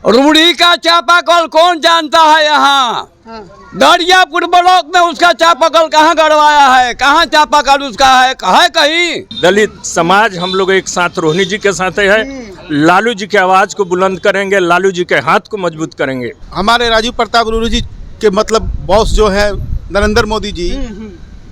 रूढ़ी का चापाकल कौन जानता है यहाँ? दरियापुर ब्लॉक में उसका चापाकल कहाँ गड़वाया है? कहाँ चापाकल उसका है कहीं? दलित समाज हम लोग एक साथ रोहिणी जी के साथ है। लालू जी की आवाज को बुलंद करेंगे, लालू जी के हाथ को मजबूत करेंगे। हमारे राजीव प्रताप रूढ़ी जी के मतलब बॉस जो है नरेंद्र मोदी जी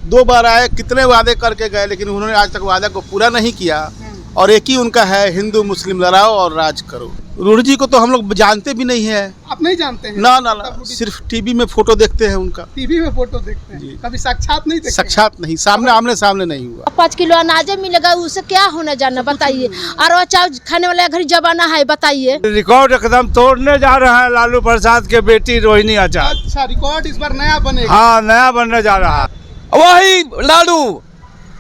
2 बार आए, कितने वादे करके गए, लेकिन उन्होंने आज तक वादे को पूरा नहीं किया। और एक ही उनका है, हिंदू मुस्लिम लड़ाओ और राज करो। रूढ़ी जी को तो हम लोग जानते भी नहीं है। आप नहीं जानते हैं? ना, सिर्फ टीवी में फोटो देखते हैं उनका। टीवी में फोटो देखते हैं, कभी साक्षात नहीं देखते? साक्षात नहीं, आमने सामने नहीं हुआ। 5 किलो अनाज मिलेगा, उससे क्या होना जाना बताइए। और चावल खाने वाला घर जमाना है, बताइए। रिकॉर्ड एकदम तोड़ने जा रहा है लालू प्रसाद के बेटी रोहिणी आचार्य। अच्छा, रिकॉर्ड इस बार नया बनेगा? हाँ, नया बनने जा रहा है। वही लालू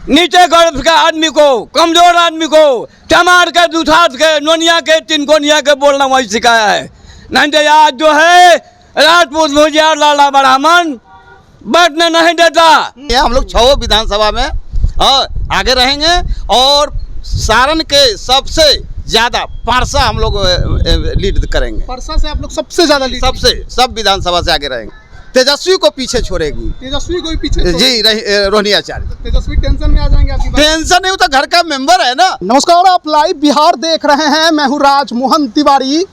नीचे गर्भ का आदमी को, कमजोर आदमी को चमार के, दुधात के, नोनिया के, तिनकोनिया के बोलना वही सिखाया है। नहीं तो आज जो है राजपूत भुजिया लाला ब्राह्मण बैठने नहीं देता। हम लोग 6 विधानसभा में आगे रहेंगे और सारण के सबसे ज्यादा परसा हम लोग लीड करेंगे। परसा से आप लोग सबसे ज्यादा लीड? सब विधानसभा से आगे रहेंगे। तेजस्वी को पीछे छोड़ेगी। तेजस्वी को भी पीछे जी, रोहिणी आचार्य। तेजस्वी टेंशन में आ जाएंगे आपकी बात? टेंशन नहीं, तो घर का मेंबर है ना। नमस्कार, आप लाइव बिहार देख रहे हैं। मैं हूँ राजमोहन तिवारी।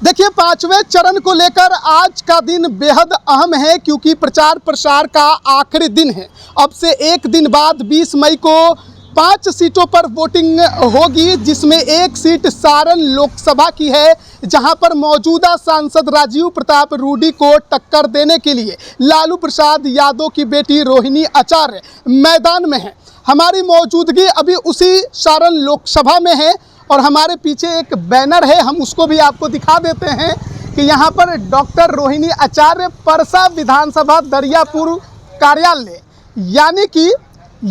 देखिए, 5वें चरण को लेकर आज का दिन बेहद अहम है, क्योंकि प्रचार प्रसार का आखिरी दिन है। अब से एक दिन बाद 20 मई को 5 सीटों पर वोटिंग होगी, जिसमें एक सीट सारण लोकसभा की है, जहां पर मौजूदा सांसद राजीव प्रताप रूढ़ी को टक्कर देने के लिए लालू प्रसाद यादव की बेटी रोहिणी आचार्य मैदान में है। हमारी मौजूदगी अभी उसी सारण लोकसभा में है और हमारे पीछे एक बैनर है, हम उसको भी आपको दिखा देते हैं कि यहाँ पर डॉक्टर रोहिणी आचार्य परसा विधानसभा दरियापुर कार्यालय, यानी कि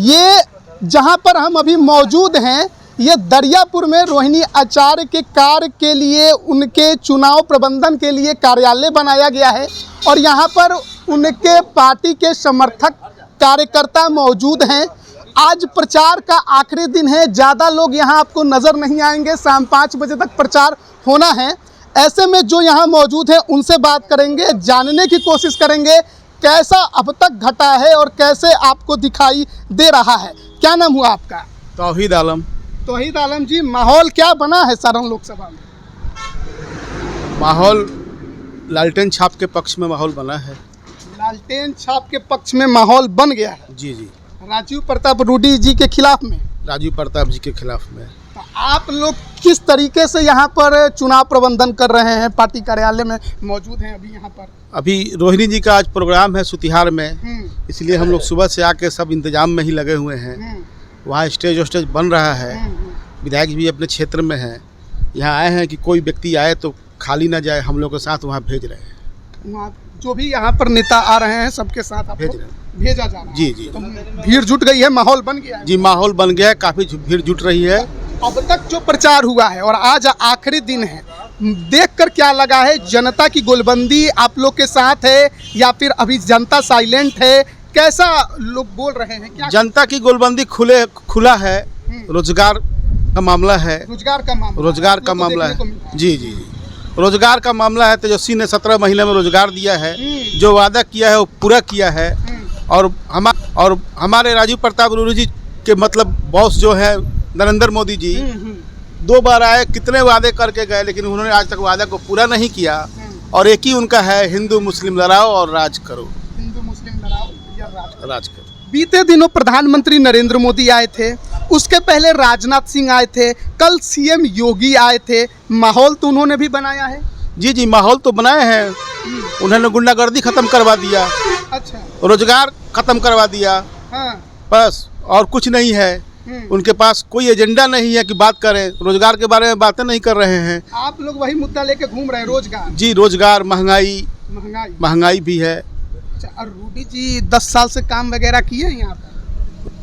ये जहाँ पर हम अभी मौजूद हैं, ये दरियापुर में रोहिणी आचार्य के कार्य के लिए, उनके चुनाव प्रबंधन के लिए कार्यालय बनाया गया है। और यहाँ पर उनके पार्टी के समर्थक कार्यकर्ता मौजूद हैं। आज प्रचार का आखिरी दिन है, ज़्यादा लोग यहाँ आपको नज़र नहीं आएंगे। शाम 5 बजे तक प्रचार होना है। ऐसे में जो यहाँ मौजूद हैं उनसे बात करेंगे, जानने की कोशिश करेंगे कैसा अब तक घटा है और कैसे आपको दिखाई दे रहा है। क्या नाम हुआ आपका? तौहीद आलम। तौहीद आलम जी, माहौल क्या बना है सारण लोकसभा में? माहौल लालटेन छाप के पक्ष में माहौल बना है। लालटेन छाप के पक्ष में माहौल बन गया है? जी। राजीव प्रताप रूढ़ी जी के खिलाफ में? राजीव प्रताप जी के खिलाफ में। तो आप लोग किस तरीके से यहाँ पर चुनाव प्रबंधन कर रहे हैं? पार्टी कार्यालय में मौजूद हैं अभी यहाँ पर? अभी रोहिणी जी का आज प्रोग्राम है सुतिहार में, इसलिए हम लोग सुबह से आके सब इंतजाम में ही लगे हुए हैं। वहाँ स्टेज बन रहा है। विधायक भी अपने क्षेत्र में हैं। यहाँ आए हैं कि कोई व्यक्ति आए तो खाली ना जाए, हम लोग के साथ वहाँ भेज रहे हैं। वहाँ जो भी यहाँ पर नेता आ रहे हैं सबके साथ भेज रहे हैं, भेजा जा रहा है। जी। तो भीड़ जुट गई है, माहौल बन गया है? जी, माहौल बन गया है, काफ़ी भीड़ जुट रही है। अब तक जो प्रचार हुआ है और आज आखिरी दिन है, देखकर क्या लगा है? जनता की गोलबंदी आप लोग के साथ है या फिर अभी जनता साइलेंट है? कैसा लोग बोल रहे हैं? क्या जनता की गोलबंदी खुला है। रोजगार का मामला है। रोजगार का मामला है। जी। रोजगार का मामला है। तेजस्वी ने 17 महीने में रोजगार दिया है। जो वादा किया है वो पूरा किया है। और हमारे राजीव प्रताप रूढ़ी जी के मतलब बॉस जो है नरेंद्र मोदी जी 2 बार आए, कितने वादे करके गए, लेकिन उन्होंने आज तक वादे को पूरा नहीं किया। और एक ही उनका है, हिंदू मुस्लिम लड़ाओ और राज करो। हिंदू मुस्लिम लड़ाओ या राज करो। बीते दिनों प्रधानमंत्री नरेंद्र मोदी आए थे, उसके पहले राजनाथ सिंह आए थे, कल सीएम योगी आए थे। माहौल तो उन्होंने भी बनाया है? जी, माहौल तो बनाए हैं। उन्होंने गुंडागर्दी खत्म करवा दिया। अच्छा। रोजगार खत्म करवा दिया। हाँ। बस और कुछ नहीं है। उनके पास कोई एजेंडा नहीं है कि बात करें। रोजगार के बारे में बातें नहीं कर रहे हैं। आप लोग वही मुद्दा लेके घूम रहे हैं, रोजगार? जी, रोजगार, महंगाई भी है। अच्छा, और रूढ़ी जी 10 साल से काम वगैरह किए हैं यहाँ पर?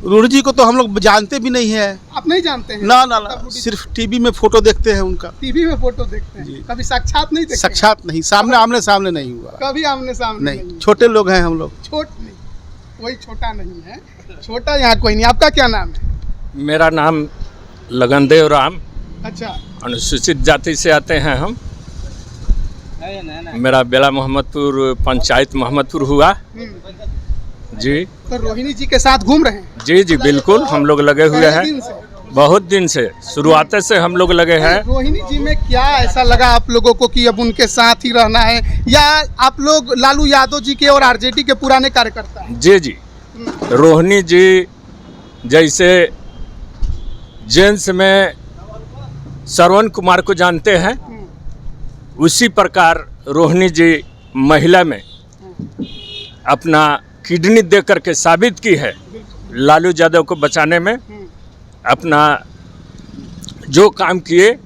रूढ़ी जी को तो हम लोग जानते भी नहीं है। आप नहीं जानते हैं? ना, सिर्फ टीवी में फोटो देखते हैं उनका। टीवी में फोटो देखते हैं, कभी साक्षात नहीं देखते? साक्षात नहीं, आमने सामने नहीं हुआ। कभी आमने सामने नहीं। छोटे लोग हैं हम लोग। कोई छोटा नहीं है, छोटा यहाँ कोई नहीं। आपका क्या नाम है? मेरा नाम लगनदेव राम। अच्छा। अनुसूचित जाति से आते हैं हम। मेरा बेला मोहम्मदपुर पंचायत मोहम्मदपुर हुआ जी। तो रोहिणी जी के साथ घूम रहे हैं? जी जी बिल्कुल, हम लोग लगे हुए पहले हैं दिन से? बहुत दिन से, शुरुआत से हम लोग लगे हैं। रोहिणी जी में क्या ऐसा लगा आप लोगों को कि अब उनके साथ ही रहना है, या आप लोग लालू यादव जी के और आरजेडी के पुराने कार्यकर्ता हैं? जी जी, रोहिणी जी जैसे जेंट्स में श्रवण कुमार को जानते हैं, उसी प्रकार रोहिणी जी महिला में अपना किडनी दे करके साबित की है। लालू यादव को बचाने में अपना जो काम किए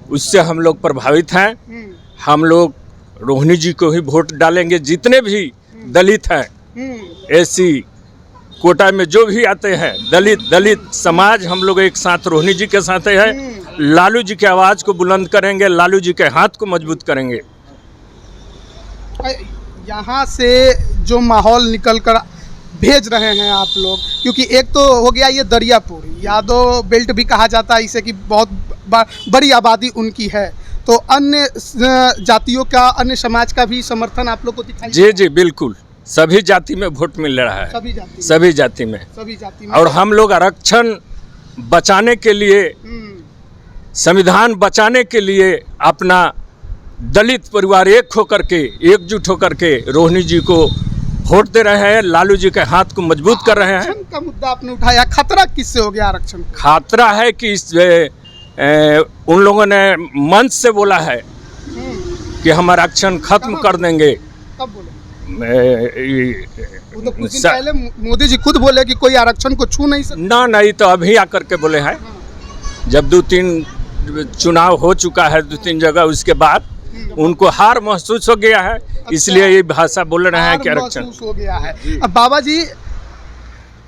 उससे हम लोग प्रभावित हैं। हम लोग रोहिणी जी को ही वोट डालेंगे। जितने भी दलित हैं, एसी कोटा में जो भी आते हैं, दलित समाज, हम लोग एक साथ रोहिणी जी के साथ है। लालू जी की आवाज़ को बुलंद करेंगे, लालू जी के हाथ को मजबूत करेंगे। यहाँ से जो माहौल निकल कर भेज रहे हैं आप लोग, क्योंकि एक तो हो गया ये दरियापुर, यादव बेल्ट भी कहा जाता है इसे, कि बहुत बड़ी आबादी उनकी है, तो अन्य जातियों का, अन्य समाज का भी समर्थन आप लोग को दिखाई? जी जी बिल्कुल, सभी जाति में वोट मिल रहा है, सभी जाति में। और हम लोग आरक्षण बचाने के लिए, संविधान बचाने के लिए अपना दलित परिवार एक होकर के, एकजुट होकर के रोहिणी जी को वोट दे रहे हैं, लालू जी के हाथ को मजबूत कर रहे हैं। आरक्षण का मुद्दा आपने उठाया, खतरा किससे हो गया आरक्षण? खतरा है कि उन लोगों ने मंच से बोला है कि हम आरक्षण खत्म कर देंगे। कब बोले? वो तो कुछ दिन पहले मोदी जी खुद बोले कि कोई आरक्षण को छू नहीं सकता। नहीं, तो अभी आकर के बोले हैं, जब 2-3 चुनाव हो चुका है 2-3 जगह, उसके बाद उनको हार महसूस हो गया है, इसलिए ये भाषा बोल रहे हैं कि आरक्षण हो गया है। अब बाबा जी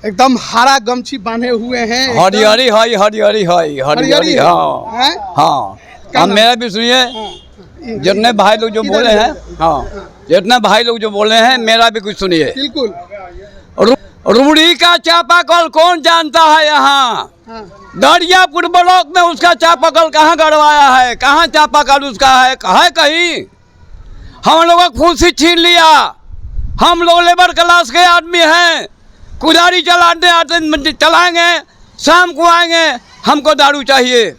एकदम हरा गमछी बांधे हुए हैं, हरियारी हाई हरियारी हाई हरियारी। हाँ हाँ, अब मेरा भी सुनिए, जितने भाई लोग जो बोले हैं, हाँ जितने भाई लोग जो बोले हैं, मेरा भी कुछ सुनिए। बिल्कुल। रूड़ी का चापाकल कौन जानता है? यहाँ दरियापुर ब्लॉक में उसका चापाकल कहाँ गड़वाया है? कहाँ चापाकल उसका है कहीं? हम लोगों को खुशी छीन लिया। हम लोग लेबर क्लास के आदमी हैं, कुदारी चलाते आते चलाएंगे, शाम को आएंगे, हमको दारू चाहिए।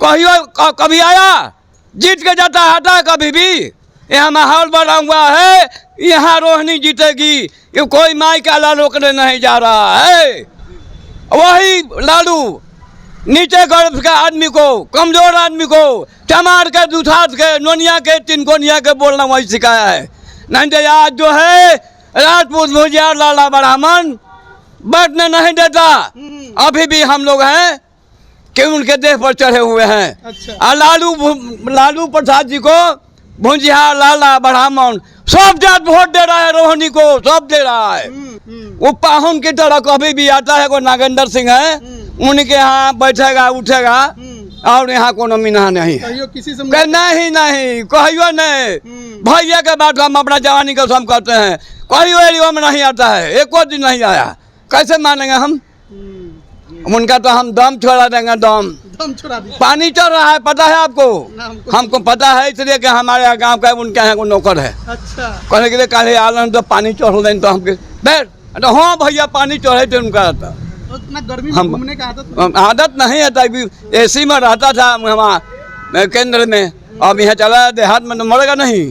कभी आया? जीत के जाता हटा कभी भी? यहाँ माहौल बना हुआ है, यहाँ रोहिणी जीतेगी, ये कोई माई का ला रोकने नहीं जा रहा है। वही लालू नीचे गर्भ का आदमी को, कमजोर आदमी को चमार के, दुधात के, नोनिया के, 3 कोनिया के बोलना वही सिखाया है। नहीं तो आज जो है राजपूत भुजिया लाला ब्राह्मण बैठने नहीं देता। अभी भी हम लोग हैं कि उनके देह पर चढ़े हुए हैं। अच्छा। लालू प्रसाद जी को भुजिया लाला ब्राह्मण सब जात वोट दे रहा है, रोहिणी को सब दे रहा है। वो पाहुन की तरह कभी भी आता है, कोई नागेंद्र सिंह है, उनके यहाँ बैठेगा उठेगा, और यहाँ कोनो मीना नहीं है। किसी से नहीं कहियो नहीं। भैया के बात हम अपना जवानी का सब करते हैं, कहियो एरिया में नहीं आता है, एको दिन नहीं आया, कैसे मानेंगे हम? उनका तो हम दम छोड़ा देंगे, दम छोड़ा दिया। पानी चल रहा है, पता है आपको? हमको पता है, इसलिए कि हमारे गांव का उनके यहाँ को नौकर है। अच्छा। कहने के लिए कल आलन तो पानी चढ़ दें, तो हमके बैठ, तो हाँ भैया पानी चढ़े थे उनका। इतना गर्मी में घूमने का आदत नहीं है, तभी एसी में रहता था वहाँ केंद्र में, अब यहाँ चला देहात में, तो मरेगा नहीं,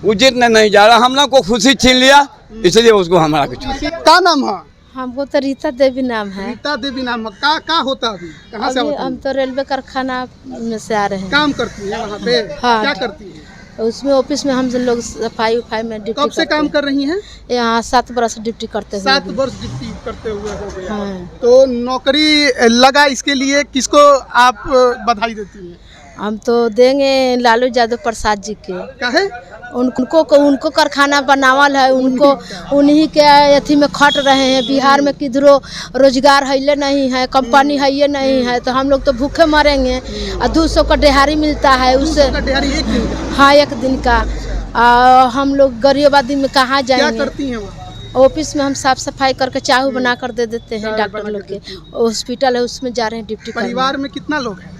उचित नहीं जा रहा। हम लोग को खुशी छीन लिया, इसलिए उसको हमारा कुछ। क्या नाम है? हमको तो रीता देवी नाम है। रीता देवी नाम है। क्या होता अभी? कहाँ से होता? हम तो रेलवे कारखाना में से आ रहे हैं। काम करती है वहाँ पे? हाँ। क्या करती है? उसमें ऑफिस में हम लोग सफाई में ड्यूटी। कब से काम कर रही हैं? यहाँ 7 वर्ष ड्यूटी करते हुए। 7 वर्ष ड्यूटी करते हुए हो गया। हाँ। तो नौकरी लगा, इसके लिए किसको आप बधाई देती हैं? हम तो देंगे लालू यादव प्रसाद जी के। काहे? उनको कारखाना बनावल है, उनको उन्हीं के अथी में खट रहे हैं। बिहार में किधरो रोजगार है नहीं है, कंपनी है नहीं है, तो हम लोग तो भूखे मरेंगे। 200 का दिहाड़ी मिलता है, उससे हाँ 1 दिन का। हम लोग गरीब आदमी में कहाँ जाएंगे? क्या करती हैं वो? ऑफिस में हम साफ सफाई करके चाहू बना कर दे देते हैं। डॉक्टर लोग के हॉस्पिटल है, उसमें जा रहे हैं ड्यूटी। परिवार में कितना लोग हैं?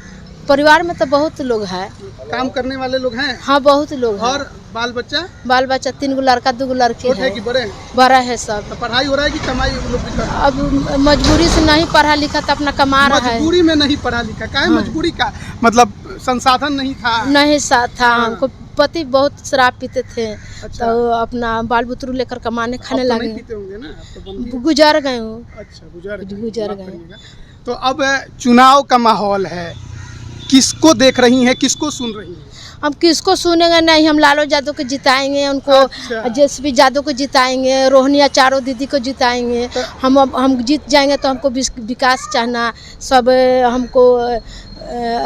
परिवार में तो बहुत लोग हैं। काम करने वाले लोग हैं? हाँ बहुत लोग हैं। और बाल बच्चा? बाल बच्चा 3 गो लड़का 2 गो लड़की छोटे है। कि बड़े हैं? बड़ा है सब। तो पढ़ाई हो रहा है कि कमाई वो लोग भी कर रहे हैं? अब मजबूरी से नहीं पढ़ा लिखा तो अपना कमा रहा है। मजबूरी में नहीं पढ़ा लिखा, काहे मजबूरी का मतलब संसाधन नहीं था? नहीं साथ था। हाँ। हमको पति बहुत शराब पीते थे। अच्छा। तो अपना बाल बुतरू लेकर कमाने खाने अब तो लगे। नहीं पीते होंगे ना, अब तो बंद ही है। गुजर गए वो। अच्छा, गुजर गुजर गए। तो अब चुनाव का माहौल है, किसको देख रही हैं, किसको सुन रही हैं? हम किसको सुनेंगे नहीं, हम लालू यादव को जिताएंगे, उनको अच्छा। जेएसपी यादव को जिताएंगे, रोहनिया चारों दीदी को जिताएंगे। हम जीत जाएंगे तो हमको विकास चाहना, सब हमको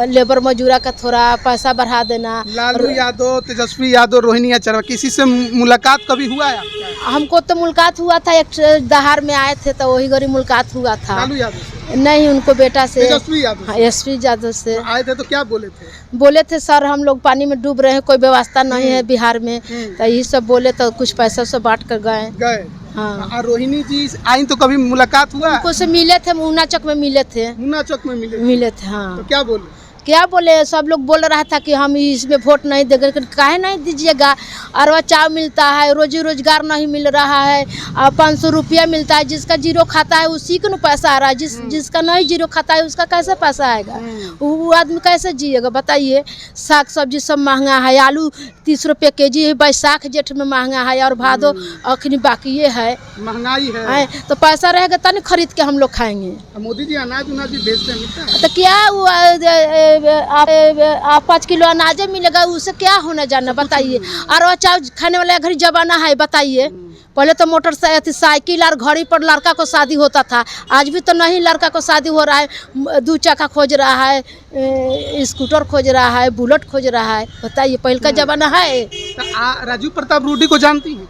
लेबर मजूरा का थोड़ा पैसा बढ़ा देना। लालू यादव, तेजस्वी यादव, रोहिणी आचार्य, किसी से मुलाकात कभी हुआ है आपका? हमको तो मुलाकात हुआ था, एक दहाड़ में आए थे तो वही गरी मुलाकात हुआ था। लालू यादव से? नहीं, उनको बेटा से, तेजस्वी यादव से? हाँ, एसपी यादव से आए थे तो क्या बोले थे? बोले थे सर हम लोग पानी में डूब रहे हैं, कोई व्यवस्था नहीं है बिहार में, तो यही सब बोले तो कुछ पैसा से बांट कर गए। हाँ। और रोहिणी जी आई तो कभी मुलाकात हुआ? उनको से मिले थे, मुन्ना चौक में मिले थे। मुन्ना चौक में मिले थे हाँ। तो क्या बोले? क्या बोले, सब लोग बोल रहा था कि हम इसमें वोट नहीं देंगे। काहे नहीं दीजिएगा, अरवा चाव मिलता है, रोजी रोजगार नहीं मिल रहा है, 500 रुपया मिलता है, जिसका जीरो खाता है उसी को पैसा आ रहा है, जिसका नहीं जीरो खाता है उसका कैसे पैसा आएगा? वो आदमी कैसे जिएगा बताइए? साग सब्जी सब महंगा है, आलू 30 रुपये केजी है, बैसाख जेठ में महंगा है, और भादो अखनी बाकी ये है, महंगाई है। तो पैसा रहेगा तब खरीद के हम लोग खाएंगे। मोदी जी अनाज उनाज भी भेजते हैं, मिलता है? तो क्या वो आप 5 किलो अनाज मिलेगा, उससे क्या होना जाना बताइए? और चाव खाने वाला घड़ी जमाना है बताइए। पहले तो मोटरसाइकिल और घड़ी पर लड़का को शादी होता था, आज भी तो नहीं लड़का को शादी हो रहा है, 2 चक्का खोज रहा है, स्कूटर खोज रहा है, बुलेट खोज रहा है। बताइए पहले का जमाना है। तो राजू प्रताप रूडी को जानती हैं?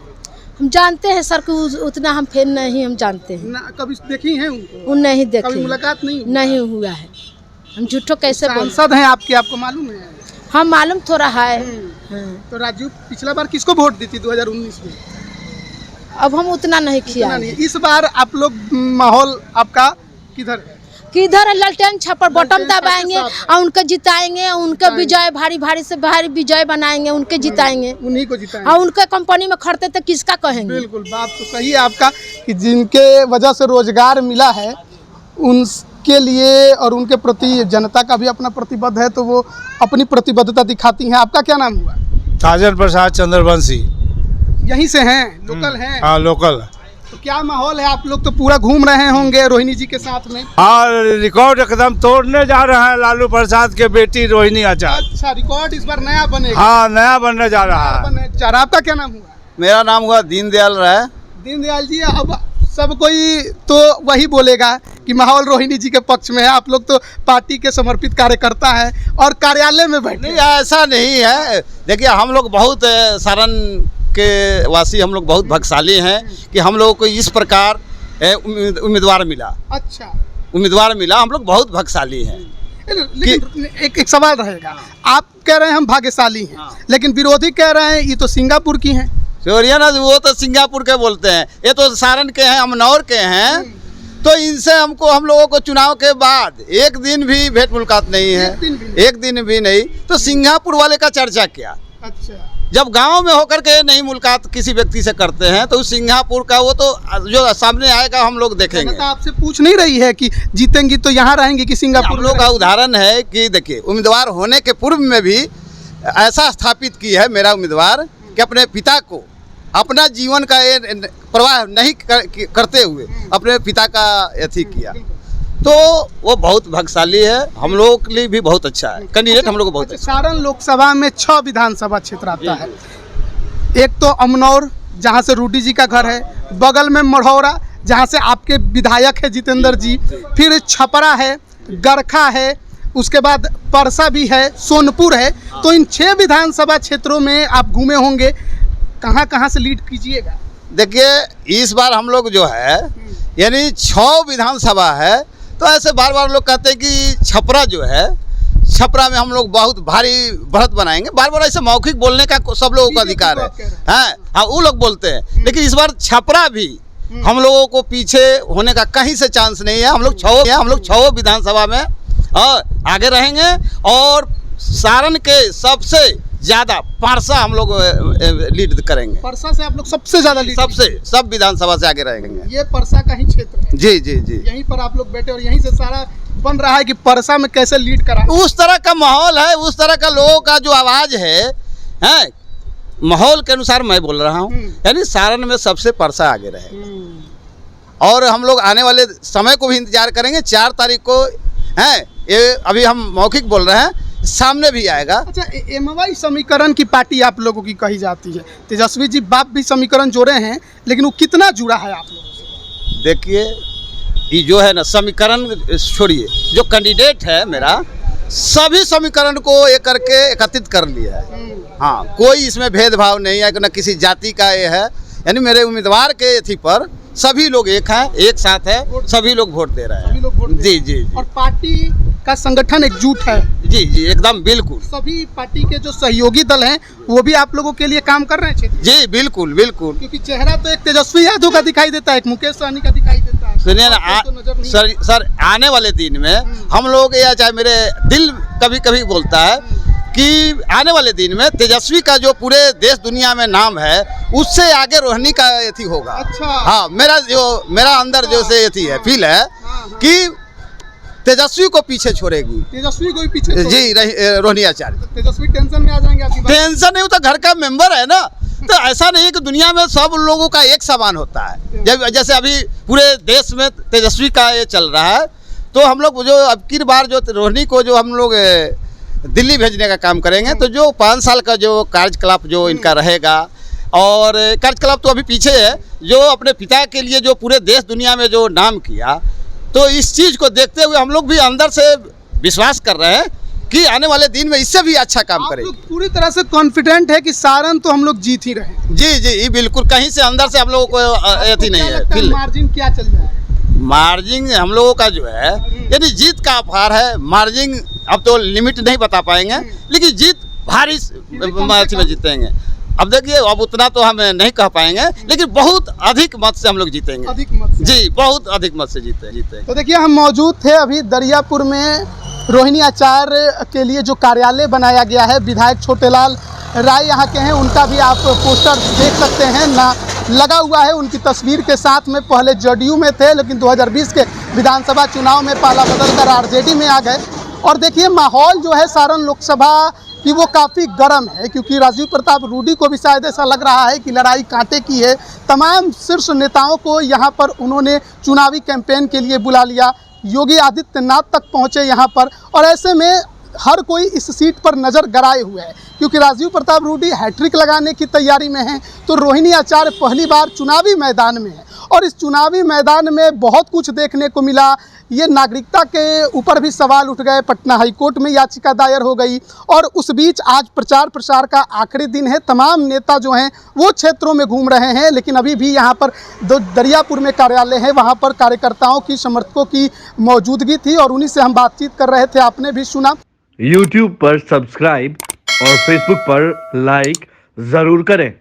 हम जानते हैं सर को, उतना हम फैन नहीं, हम जानते हैं। ना कभी देखी हैं उनको? वो नहीं देखे, कभी मुलाकात नहीं हुई? नहीं हुआ है। हम झूठो कैसे बोल? सांसद हैं आपके, आपको मालूम है? हाँ मालूम थोड़ा है। तो राजू पिछला बार किसको वोट दी थी 2019 में? अब हम उतना नहीं किया। इस बार आप लोग माहौल आपका किधर है? किधर है? ललटेन छप्पर बटन दबाएंगे और उनके जिताएंगे, उनके विजय भारी भारी से भारी विजय बनाएंगे, उनके जिताएंगे, उन्हीं को जिताएंगे। और उनके कंपनी में खड़ते तो किसका कहेंगे? बिल्कुल, बात तो सही है आपका कि जिनके वजह से रोजगार मिला है उनके लिए और उनके प्रति जनता का भी अपना प्रतिबद्ध है, तो वो अपनी प्रतिबद्धता दिखाती हैं। आपका क्या नाम हुआ? साजन प्रसाद चंद्रवंशी। यहीं से हैं, लोकल हैं? हाँ लोकल। तो क्या माहौल है? आप लोग तो पूरा घूम रहे होंगे रोहिणी जी के साथ में। हाँ रिकॉर्ड एकदम तोड़ने जा रहा है लालू प्रसाद के बेटी रोहिणी आचार्य। अच्छा, रिकॉर्ड इस बार नया बनेगा? हाँ नया बनने जा रहा है। आपका क्या नाम हुआ? मेरा नाम हुआ दीनदयाल राय। दीनदयाल जी, अब सब कोई तो वही बोलेगा कि माहौल रोहिणी जी के पक्ष में है, आप लोग तो पार्टी के समर्पित कार्यकर्ता हैं और कार्यालय में बैठे। नहीं ऐसा नहीं है, देखिए हम लोग बहुत सारण के वासी, हम लोग बहुत भाग्यशाली हैं कि हम लोगों को इस प्रकार उम्मीदवार मिला। अच्छा, उम्मीदवार मिला, हम लोग बहुत भाग्यशाली हैं। लेकिन एक सवाल रहेगा, आप कह रहे हैं हम भाग्यशाली हैं, लेकिन विरोधी कह रहे हैं ये तो सिंगापुर की हैं। चोरिया ना, वो तो सिंगापुर के बोलते हैं, ये तो सारण के हैं, अमनौर के हैं। तो इनसे हमको, हम लोगों को चुनाव के बाद एक दिन भी भेंट मुलाकात नहीं है, एक दिन भी नहीं। तो सिंगापुर वाले का चर्चा क्या? अच्छा, जब गांव में होकर के नहीं मुलाकात किसी व्यक्ति से करते हैं तो सिंगापुर का वो तो जो सामने आएगा हम लोग देखेंगे। तो आपसे पूछ नहीं रही है कि जीतेंगी तो यहाँ रहेंगी कि सिंगापुर? हम लोग का उदाहरण है कि देखिए, उम्मीदवार होने के पूर्व में भी ऐसा स्थापित की है मेरा उम्मीदवार कि अपने पिता को अपना जीवन का प्रवाह नहीं करते हुए अपने पिता का अथी किया, तो वो बहुत भाग्यशाली है। हम लोगों के लिए भी बहुत अच्छा है कैंडिडेट, हम लोग को बहुत अच्छा। सारण लोकसभा में 6 विधानसभा क्षेत्र आता है। एक तो अमनौर जहाँ से रूडी जी का घर है, बगल में मढ़ौरा जहाँ से आपके विधायक है जितेंद्र जी, फिर छपरा है, गरखा है, उसके बाद परसा भी है, सोनपुर है। तो इन 6 विधानसभा क्षेत्रों में आप घूमे होंगे, कहाँ कहाँ से लीड कीजिएगा? देखिए इस बार हम लोग जो है यानी 6 विधानसभा है, तो ऐसे बार बार लोग कहते हैं कि छपरा जो है, छपरा में हम लोग बहुत भारी बढ़त बनाएंगे। बार बार ऐसे मौखिक बोलने का सब लोगों का अधिकार है, हाँ वो लोग बोलते हैं। लेकिन इस बार छपरा भी हम लोगों को पीछे होने का कहीं से चांस नहीं है। हम लोग 6 विधानसभा में और आगे रहेंगे और सारण के सबसे ज़्यादा परसा हम लोग लीड करेंगे। परसा से आप लोग सबसे ज्यादा लीड? सब विधानसभा से आगे रहेंगे। ये परसा का ही क्षेत्र है? जी जी जी, यहीं पर आप लोग बैठे और यहीं से सारा बन रहा है कि परसा में कैसे लीड करा। उस तरह का माहौल है, उस तरह का लोगों का जो आवाज़ है माहौल के अनुसार मैं बोल रहा हूँ। यानी सारण में सबसे परसा आगे रहे और हम लोग आने वाले समय को भी इंतजार करेंगे। 4 तारीख को ये अभी हम मौखिक बोल रहे हैं, सामने भी आएगा। अच्छा, एमवाई समीकरण की पार्टी आप लोगों की कही जाती है। तेजस्वी जी बाप भी समीकरण जोड़े हैं, लेकिन वो कितना जुड़ा है आप लोगों से? देखिए, ये जो है ना समीकरण छोड़िए, जो कैंडिडेट है मेरा सभी समीकरण को एक करके एकत्रित कर लिया है। हाँ, कोई इसमें भेदभाव नहीं है, न किसी जाति का ये है। यानी मेरे उम्मीदवार के एथी पर सभी लोग एक हैं, एक साथ है, सभी लोग वोट दे रहे हैं। जी जी, और पार्टी का संगठन एकजुट है? जी जी, एकदम बिल्कुल। सभी पार्टी के जो सहयोगी दल हैं वो भी आप लोगों के लिए काम कर रहे हैं? जी बिल्कुल बिल्कुल। क्योंकि चेहरा तो एक तेजस्वी यादव का दिखाई देता है, एक मुकेश सहनी का दिखाई देता है। सुनिए ना, सर आने वाले दिन में हम लोग, या चाहे मेरे दिल कभी कभी बोलता है कि आने वाले दिन में तेजस्वी का जो पूरे देश दुनिया में नाम है, उससे आगे रोहिणी का एथी होगा। अच्छा। हाँ, मेरा अंदर जो से एथी है, फील है कि तेजस्वी को पीछे छोड़ेगी। तेजस्वी को ही पीछे जी, रोहिणी आचार्य। तेजस्वी टेंशन में आ जाएंगे आपकी बात? टेंशन नहीं, तो घर का मेंबर है ना। तो ऐसा नहीं है कि दुनिया में सब लोगों का एक समान होता है। जब जैसे अभी पूरे देश में तेजस्वी का ये चल रहा है, तो हम लोग जो अब की बार जो रोहिणी को जो हम लोग दिल्ली भेजने का काम करेंगे, तो जो 5 साल का जो कार्यकलाप जो इनका रहेगा, और कार्यकलाप तो अभी पीछे है, जो अपने पिता के लिए जो पूरे देश दुनिया में जो नाम किया, तो इस चीज़ को देखते हुए हम लोग भी अंदर से विश्वास कर रहे हैं कि आने वाले दिन में इससे भी अच्छा काम करेंगे। पूरी तरह से कॉन्फिडेंट है कि सारण तो हम लोग जीत ही रहे? जी जी बिल्कुल, कहीं से अंदर से हम लोगों को अति नहीं है। मार्जिन क्या चल जाएगा? मार्जिन हम लोगों का जो है, यदि जीत का अपार है। मार्जिन अब तो लिमिट नहीं बता पाएंगे, लेकिन जीत भारी अथी में जीतेंगे। अब देखिए, अब उतना तो हम नहीं कह पाएंगे, लेकिन बहुत अधिक मत से हम लोग जीतेंगे। अधिक मत से? जी, बहुत अधिक मत से जीते। तो देखिए, हम मौजूद थे अभी दरियापुर में रोहिणी आचार्य के लिए जो कार्यालय बनाया गया है, विधायक छोटेलाल राय यहाँ के हैं, उनका भी आप पोस्टर देख सकते हैं ना लगा हुआ है उनकी तस्वीर के साथ में। पहले जदयू में थे, लेकिन 2020 के विधानसभा चुनाव में पाला बदलकर आरजेडी में आ गए। और देखिए, माहौल जो है सारण लोकसभा कि वो काफ़ी गर्म है, क्योंकि राजीव प्रताप रूडी को भी शायद ऐसा लग रहा है कि लड़ाई कांटे की है। तमाम शीर्ष नेताओं को यहाँ पर उन्होंने चुनावी कैंपेन के लिए बुला लिया। योगी आदित्यनाथ तक पहुँचे यहाँ पर, और ऐसे में हर कोई इस सीट पर नज़र गड़ाए हुए है, क्योंकि राजीव प्रताप रूडी हैट्रिक लगाने की तैयारी में हैं, तो रोहिणी आचार्य पहली बार चुनावी मैदान में है। और इस चुनावी मैदान में बहुत कुछ देखने को मिला। ये नागरिकता के ऊपर भी सवाल उठ गए, पटना हाईकोर्ट में याचिका दायर हो गई, और उस बीच आज प्रचार प्रसार का आखिरी दिन है। तमाम नेता जो हैं वो क्षेत्रों में घूम रहे हैं, लेकिन अभी भी यहाँ पर दरियापुर में कार्यालय है, वहाँ पर कार्यकर्ताओं की, समर्थकों की मौजूदगी थी, और उन्हीं से हम बातचीत कर रहे थे। आपने भी सुना। YouTube पर सब्सक्राइब और Facebook पर लाइक ज़रूर करें।